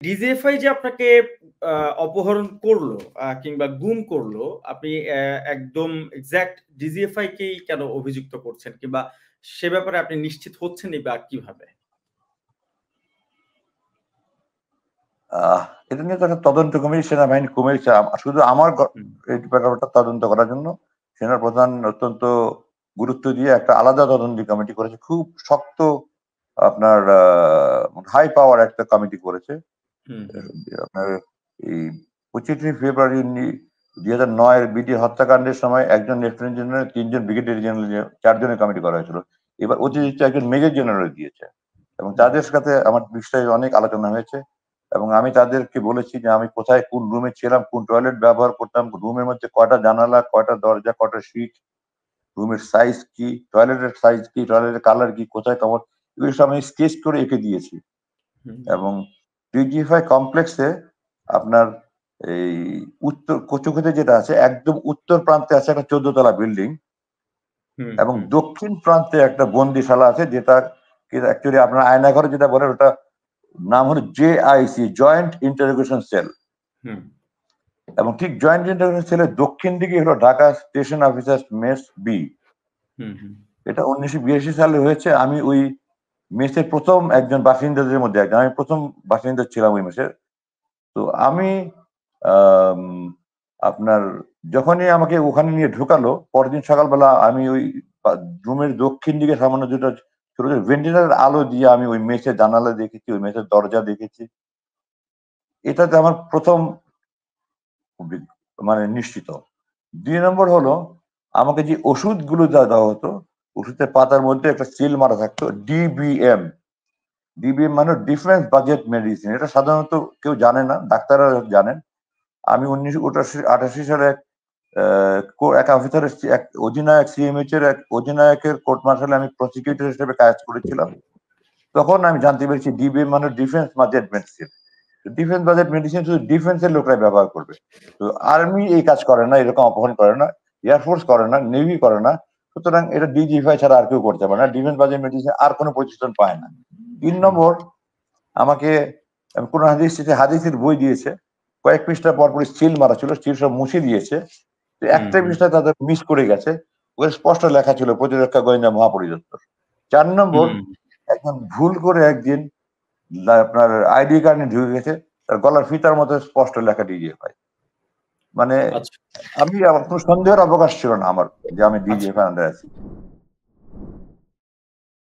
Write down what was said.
DGFI যে আপনাকে অপহরণ করলো কিংবা গুম করলো, আপনি একদম এক্সাক্ট ডিজিএফআই কেই কেন অভিযুক্ত করছেন? কিংবা সে ব্যাপারে আপনি নিশ্চিত হচ্ছেনই বা কিভাবে? আহ এটা নিয়ে তো একটা তদন্ত কমিটি সেনাবাহিনী কমিয়েছে। শুধু আমার হুম, এই ব্যাপারটা তদন্ত করার জন্য সেনাপ্রধান অত্যন্ত গুরুত্ব দিয়ে একটা আলাদা তদন্ত কমিটি করেছে। খুব শক্ত আপনার হাই পাওয়ার একটা কমিটি করেছে। হুম, হুম, আপনার এই 25 ফেব্রুয়ারি 2009 এর বিডি হত্যাকাণ্ডের সময় একজন লেফটেন্যান্ট জেনারেল, 3 জন ব্রিগেডিয়ার জেনারেল, 4 জনের কমিটি করা হয়েছিল। এবার অতিরিক্ত একজন মেজর জেনারেল দিয়েছে এবং হুম, তাদের সাথে আমার বিষয়ে অনেক আলোচনা হয়েছে এবং আমি তাদেরকে বলেছি যে আমি কোথায় কোন রুমে ছিলাম, কোন টয়লেট ব্যবহার করতাম, রুমের মধ্যে কয়টা জানালা, কয়টা দরজা, কয়টা সিট, রুমের সাইজ কি, টয়লেটের সাইজ কি, টয়লেটের কালার কি, কোথায় কমন, এগুলো সব আমি স্কেচ করে এঁকে দিয়েছি। হুম, এবং ডিজিএফআই কমপ্লেক্সে আপনার এই উত্তর কচুক্ষেতে যেটা আছে একদম উত্তর প্রান্তে আছে একটা 14 তলা বিল্ডিং হুম, এবং হুম, দক্ষিণ প্রান্তে একটা বন্দিশালা আছে যেটা অ্যাকচুয়ালি আপনার আয়নাঘর যেটা বলেন ওটা নাম হলো জেআইসি, জয়েন্ট ইন্টারোগেশন সেল। হুম, এবং ঠিক জয়েন্ট ইন্টারোগেশন সেলের দক্ষিণ দিকে হলো Dhaka station officer mess B. হুম, হুম, এটা 1982 সালে হয়েছে। আমি ওই মেসের প্রথম একজন বাসিন্দাদের মধ্যে একজন, আমি প্রথম বাসিন্দা ছিলাম ওই মেসের। তো আমি আম, আপনার যখনই আমাকে ওখানে নিয়ে ঢোকালো পরদিন সকালবেলা আমি ওই রুমের দক্ষিণ দিকে সামান্য দুটো ছোট ছোট ভেন্টিলেটর আলো দিয়ে আমি ওই মেসের জানালা দেখেছি, ওই মেসের দরজা দেখেছি। এটাতে আমার প্রথম মানে নিশ্চিত। 2 নম্বর হলো আমাকে যে ওষুধগুলো দেওয়া হতো, ওষুধের পাতার মধ্যে একটা সিল মারা থাকতো ডিবিএম। ডিবিএম মানে ডিফেন্স বাজেট মেডিসিন। এটা সাধারণত কেউ জানে না, ডাক্তাররা জানেন। আমি 1988 সালে এক অফিসারের এক অধিনায়ক সিএমএইচ এর এক অধিনায়কের কোর্ট মার্শালে আমি প্রসিকিউটর হিসেবে কাজ করেছিলাম। তখন আমি জানতে পেরেছি ডিবিএম মানে defence budget medicine. Defence budget medicine শুধু ডিফেন্সের লোকরা ব্যবহার করবে। তো আর্মি এই কাজ করে না, এরকম অপহরণ করে না, এয়ারফোর্স করে না, নেভি করে না। সুতরাং এটা ডিজিএফআই ছাড়া আর কেউ করতে পারে না। ডিফেন্স বাজেট মেডিসিন আর কোনো প্রতিষ্ঠান পায় না। 3 নম্বর, আমাকে কোন হাদিসের বই দিয়েছে, কয়েক পৃষ্ঠা পর পর স্টিল মারা ছিল, স্টিল সব মুছে দিয়েছে। তো হুম, একটা হুম, পৃষ্ঠা তাদের মিস করে গেছে, ওখানে স্পষ্ট লেখা ছিল প্রতিরক্ষা গোয়েন্দা মহাপরিদপ্তর। 4 নম্বর, হুম, একজন ভুল করে একদিন আপনার আইডি কার্ড নিয়ে ঢুকে গেছে, তার গলার ফিতার মতো স্পষ্ট লেখা ডিজিএফআই। মানে আচ্ছা, আমার কোনো সন্দেহের অবকাশ ছিল না আমার যে আমি আচ্ছা। ডিজিএফআই আন্ডারে আছি।